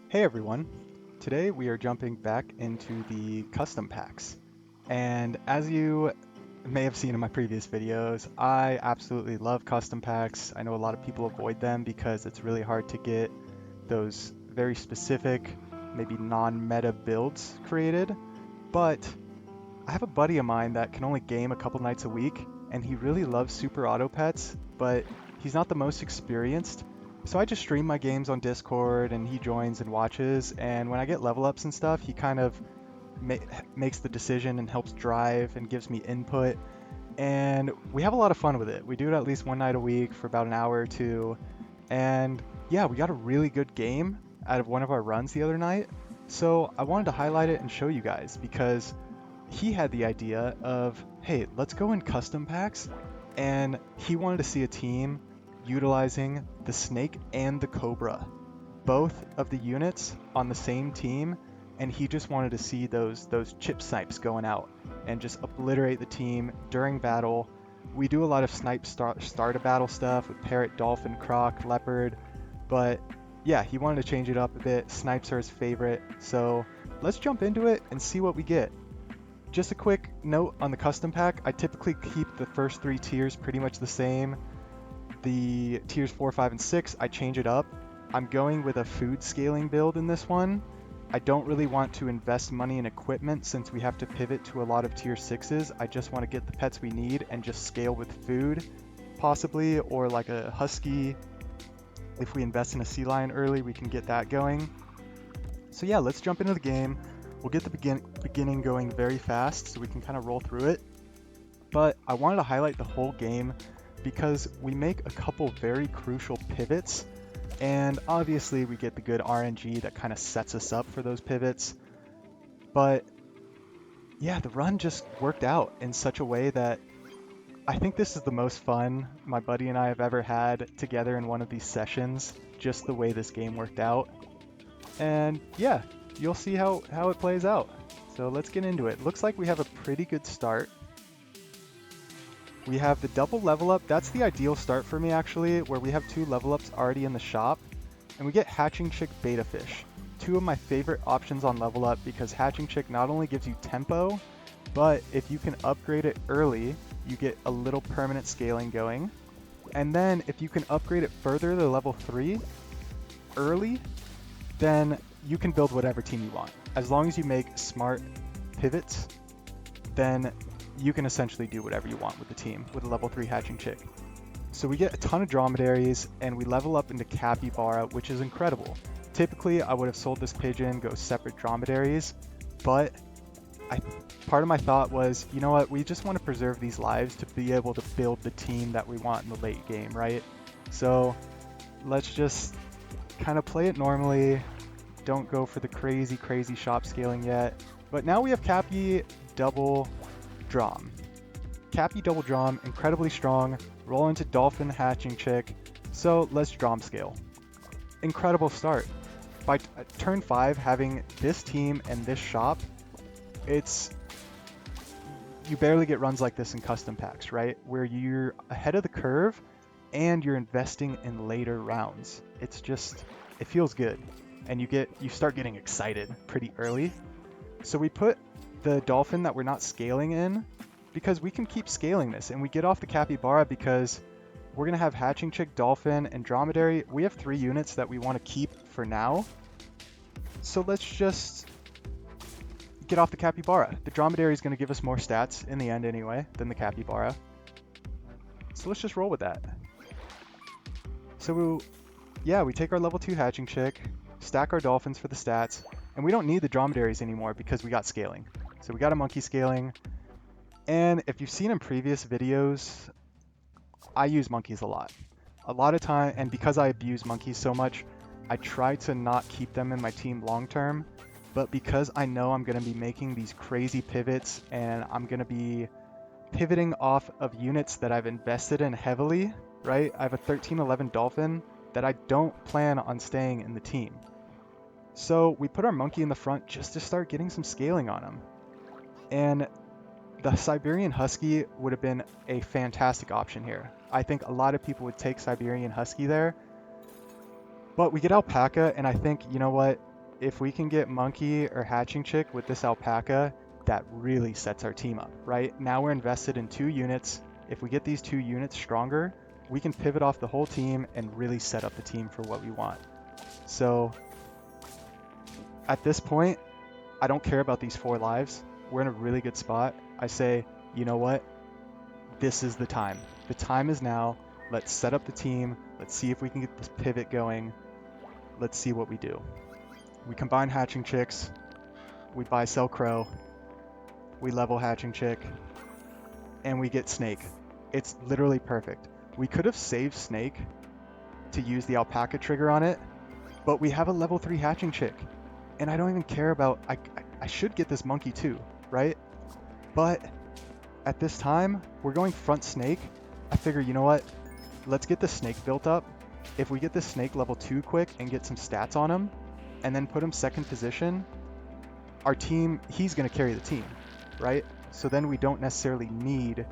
Hey everyone! Today we are jumping back into the custom packs. And as you may have seen in my previous videos, I absolutely love custom packs. I know a lot of people avoid them because it's really hard to get those very specific, maybe non-meta builds created. But I have a buddy of mine that can only game a couple nights a week, and he really loves Super Auto Pets, but he's not the most experienced. So I just stream my games on Discord, and he joins and watches. And when I get level ups and stuff, he kind of ma- makes the decision and helps drive and gives me input. And we have a lot of fun with it. We do it at least one night a week for about an hour or two. And yeah, we got a really good game out of one of our runs the other night. So I wanted to highlight it and show you guys because he had the idea of, hey, let's go in custom packs, and he wanted to see a team utilizing the Snake and the Cobra, both of the units on the same team, and he just wanted to see those chip snipes going out and just obliterate the team during battle. We do a lot of start a battle stuff with Parrot, Dolphin, Croc, Leopard, but yeah, he wanted to change it up a bit. Snipes are his favorite, so let's jump into it and see what we get. Just a quick note on the custom pack, I typically keep the first three tiers pretty much the same. The tiers 4, 5, and 6, I change it up. I'm going with a food scaling build in this one. I don't really want to invest money in equipment since we have to pivot to a lot of tier 6s. I just want to get the pets we need and just scale with food, possibly, or like a husky. If we invest in a sea lion early, we can get that going. So yeah, let's jump into the game. We'll get the beginning going very fast so we can kind of roll through it. But I wanted to highlight the whole game because we make a couple very crucial pivots, and obviously we get the good RNG that kind of sets us up for those pivots. But yeah, the run just worked out in such a way that I think this is the most fun my buddy and I have ever had together in one of these sessions, just the way this game worked out. And yeah, you'll see how it plays out. So let's get into it. Looks like we have a pretty good start. We have the double level up. That's the ideal start for me actually, where we have 2 level ups already in the shop. And we get Hatching Chick Beta Fish. 2 of my favorite options on level up because Hatching Chick not only gives you tempo, but if you can upgrade it early, you get a little permanent scaling going. And then if you can upgrade it further to level 3 early, then you can build whatever team you want. As long as you make smart pivots, then you can essentially do whatever you want with the team with a level 3 Hatching Chick. So we get a ton of dromedaries and we level up into Capybara, which is incredible. Typically I would have sold this pigeon, go separate dromedaries, but part of my thought was, you know what, we just want to preserve these lives to be able to build the team that we want in the late game, right? So let's just kind of play it normally. Don't go for the crazy shop scaling yet. But now we have Cappy double Drom. Cappy double Drom, incredibly strong. Roll into Dolphin Hatching Chick. So let's Drom scale. Incredible start. By turn 5, having this team and this shop, you barely get runs like this in custom packs, right? Where you're ahead of the curve and you're investing in later rounds. It feels good. And you start getting excited pretty early. So we put the Dolphin that we're not scaling in because we can keep scaling this, and we get off the Capybara because we're gonna have Hatching Chick, Dolphin, and Dromedary. We have 3 units that we want to keep for now. So let's just get off the Capybara. The Dromedary is gonna give us more stats in the end anyway than the Capybara. So let's just roll with that. So yeah, we take our level 2 Hatching Chick, stack our Dolphins for the stats, and we don't need the Dromedaries anymore because we got scaling. So we got a monkey scaling, and if you've seen in previous videos, I use monkeys a lot. A lot of time, and because I abuse monkeys so much, I try to not keep them in my team long term, but because I know I'm going to be making these crazy pivots and I'm going to be pivoting off of units that I've invested in heavily, right? I have a 13-11 Dolphin that I don't plan on staying in the team. So we put our monkey in the front just to start getting some scaling on him. And the Siberian Husky would have been a fantastic option here. I think a lot of people would take Siberian Husky there. But we get Alpaca, and I think, you know what? if we can get monkey or hatching chick with this alpaca, that really sets our team up, right? Now we're invested in 2 units. If we get these 2 units stronger, we can pivot off the whole team and really set up the team for what we want. So at this point, I don't care about these 4 lives. We're in a really good spot. I say, you know what? This is the time. The time is now. Let's set up the team. Let's see if we can get this pivot going. Let's see what we do. We combine hatching chicks. We buy sell crow. We level hatching chick. And we get snake. It's literally perfect. We could have saved snake to use the alpaca trigger on it, but we have a level 3 hatching chick. And I don't even care about, I should get this monkey too, right? But at this time, we're going front snake. I figure, you know what? Let's get the snake built up. If we get the snake level 2 quick and get some stats on him, and then put him second position, our team, he's going to carry the team, right? So then we don't necessarily need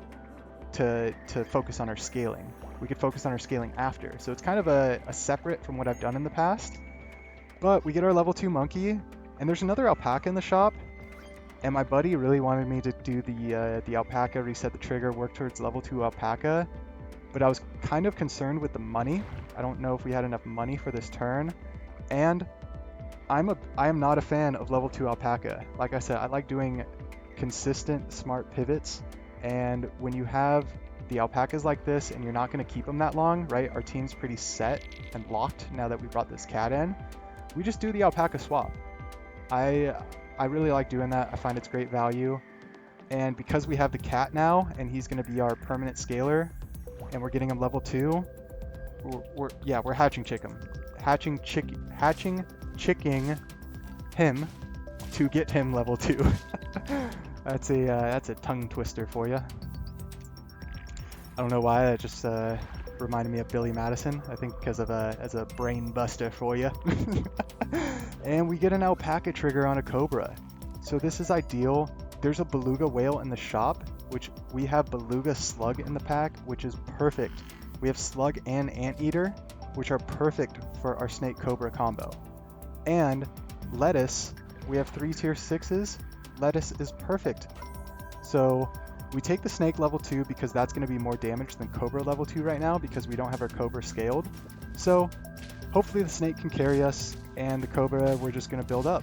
to focus on our scaling. We could focus on our scaling after. So it's kind of a separate from what I've done in the past. But we get our level 2 monkey, and there's another alpaca in the shop. And my buddy really wanted me to do the alpaca, reset the trigger, work towards level 2 alpaca. But I was kind of concerned with the money. I don't know if we had enough money for this turn. And I am not a fan of level 2 alpaca. Like I said, I like doing consistent, smart pivots. And when you have the alpacas like this and you're not going to keep them that long, right? Our team's pretty set and locked now that we brought this cat in. We just do the alpaca swap. I really like doing that. I find it's great value. And because we have the cat now and he's going to be our permanent scaler and we're getting him level 2, we're hatching chicking him to get him level 2. That's a tongue twister for you. I don't know why, that just reminded me of Billy Madison. I think because of as a brain buster for you. And we get an alpaca trigger on a Cobra. So this is ideal. There's a beluga whale in the shop, which we have beluga slug in the pack, which is perfect. We have slug and anteater, which are perfect for our snake Cobra combo. And lettuce, we have 3 tier 6s. Lettuce is perfect. So we take the snake level 2 because that's going to be more damage than Cobra level 2 right now because we don't have our Cobra scaled. So hopefully the snake can carry us, and the Cobra we're just going to build up.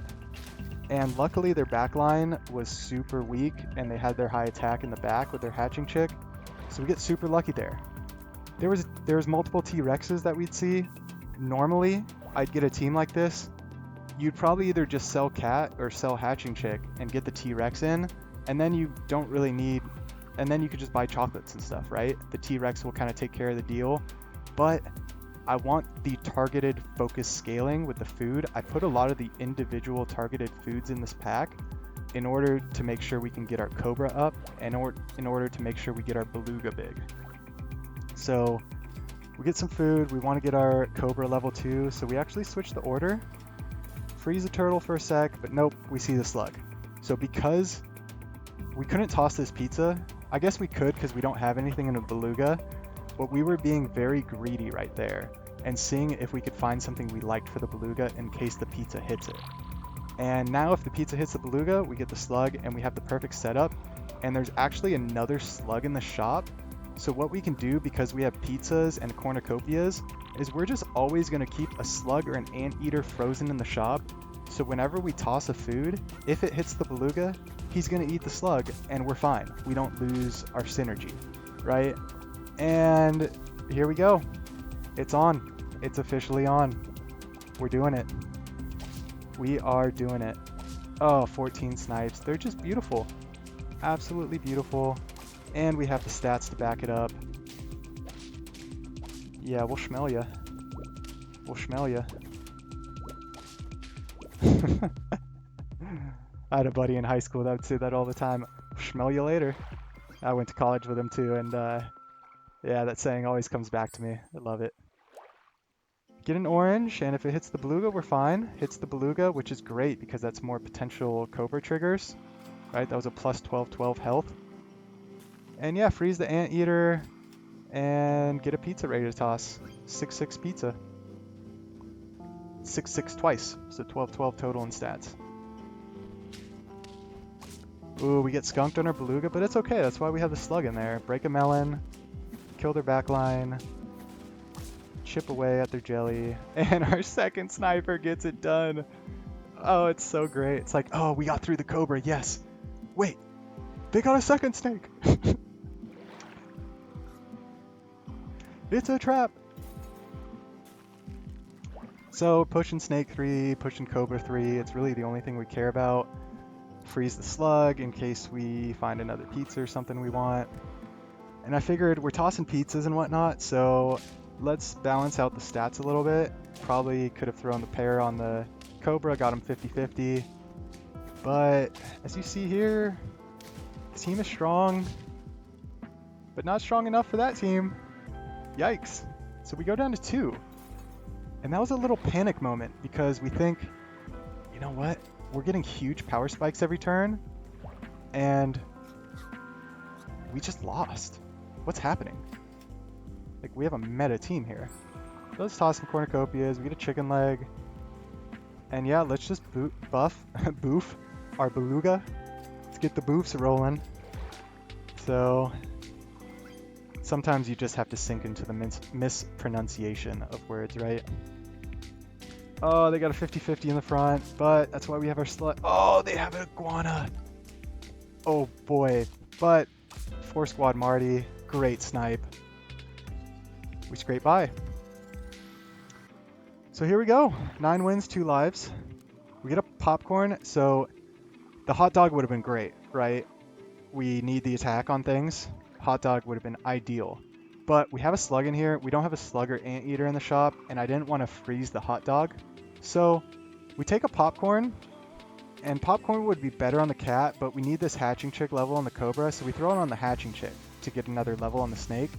And luckily their backline was super weak and they had their high attack in the back with their hatching chick. So we get super lucky there. There was multiple T-Rexes that we'd see. Normally I'd get a team like this. You'd probably either just sell cat or sell hatching chick and get the T-Rex in, and then you don't really need, and then you could just buy chocolates and stuff, right? The T-Rex will kind of take care of the deal. But I want the targeted focus scaling with the food. I put a lot of the individual targeted foods in this pack in order to make sure we can get our Cobra up and in order to make sure we get our beluga big. So we get some food, we want to get our Cobra level 2, so we actually switch the order. Freeze the turtle for a sec, but nope, we see the slug. So because we couldn't toss this pizza, I guess we could because we don't have anything in a beluga, but we were being very greedy right there and seeing if we could find something we liked for the beluga in case the pizza hits it. And now if the pizza hits the beluga, we get the slug and we have the perfect setup. And there's actually another slug in the shop. So what we can do, because we have pizzas and cornucopias, is we're just always going to keep a slug or an anteater frozen in the shop. So whenever we toss a food, if it hits the beluga, he's going to eat the slug and we're fine. We don't lose our synergy, right? And here we go. It's on. It's officially on. We're doing it. We are doing it. Oh, 14 snipes. They're just beautiful. Absolutely beautiful. And we have the stats to back it up. Yeah, we'll smell ya. We'll smell ya. I had a buddy in high school that would say that all the time. Smell you later. I went to college with him too, and yeah, that saying always comes back to me. I love it. Get an orange, and if it hits the beluga, we're fine. Hits the beluga, which is great because that's more potential Cobra triggers. Right, that was a plus 12 health. And yeah, freeze the anteater and get a pizza ready to toss. 6-6 pizza. 6/6 twice, so 12/12 total in stats. Ooh, we get skunked on our Beluga, but it's okay. That's why we have the slug in there. Break a melon, kill their backline, chip away at their jelly, and our second sniper gets it done. Oh, it's so great. It's like, oh, we got through the Cobra, yes. Wait, they got a second snake. It's a trap. So pushing snake 3, pushing Cobra 3, it's really the only thing we care about. Freeze the slug in case we find another pizza or something we want. And I figured we're tossing pizzas and whatnot, so let's balance out the stats a little bit. Probably could have thrown the pair on the Cobra, got him 50-50. But as you see here, the team is strong, but not strong enough for that team. Yikes. So we go down to 2. And that was a little panic moment because we think, you know what? We're getting huge power spikes every turn, and we just lost. What's happening? Like, we have a meta team here. So let's toss some cornucopias. We get a chicken leg. And yeah, let's just boof our Beluga. Let's get the boofs rolling. So sometimes you just have to sink into the mispronunciation of words, right? Oh, they got a 50-50 in the front, but that's why we have our slut. Oh, they have an iguana. Oh boy, but 4 squad Marty, great snipe. We scrape by. So here we go, 9 wins, 2 lives. We get a popcorn, so the hot dog would have been great, right? We need the attack on things. Hot dog would have been ideal. But we have a slug in here. We don't have a slug or anteater in the shop, and I didn't want to freeze the hot dog. So we take a popcorn, and popcorn would be better on the cat, but we need this hatching chick level on the Cobra, so we throw it on the hatching chick to get another level on the snake.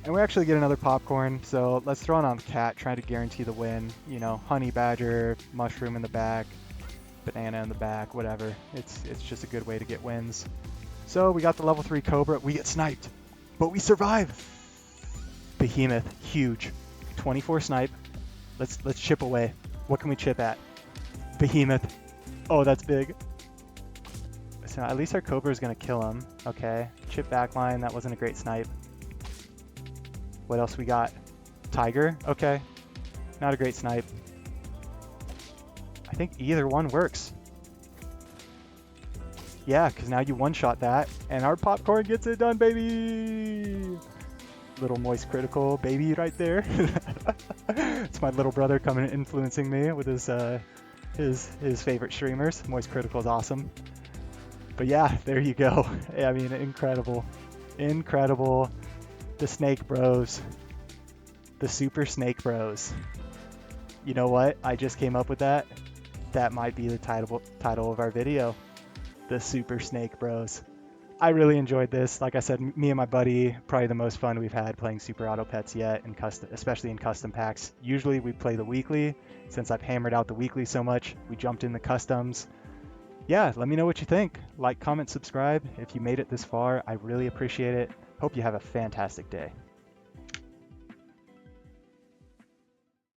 And we actually get another popcorn, so let's throw it on the cat, trying to guarantee the win. You know, honey badger, mushroom in the back, banana in the back, whatever. It's just a good way to get wins. So we got the level 3 Cobra. We get sniped, but we survive. Behemoth, huge. 24 snipe. Let's chip away. What can we chip at? Behemoth. Oh, that's big. So at least our Cobra is gonna kill him. Okay. Chip backline. That wasn't a great snipe. What else we got? Tiger. Okay. Not a great snipe. I think either one works. Yeah, because now you one-shot that, and our popcorn gets it done, baby! Little moist critical baby right there. It's my little brother coming and influencing me with his favorite streamers. Moist critical is awesome. But yeah, there you go. I mean, incredible. Incredible. The Snake Bros. The Super Snake Bros. You know what? I just came up with that. That might be the title of our video. The Super Snake Bros. I really enjoyed this. Like I said, me and my buddy, probably the most fun we've had playing Super Auto Pets yet, in custom, especially in custom packs. Usually we play the weekly. Since I've hammered out the weekly so much, we jumped in the customs. Yeah, let me know what you think. Like, comment, subscribe. If you made it this far, I really appreciate it. Hope you have a fantastic day.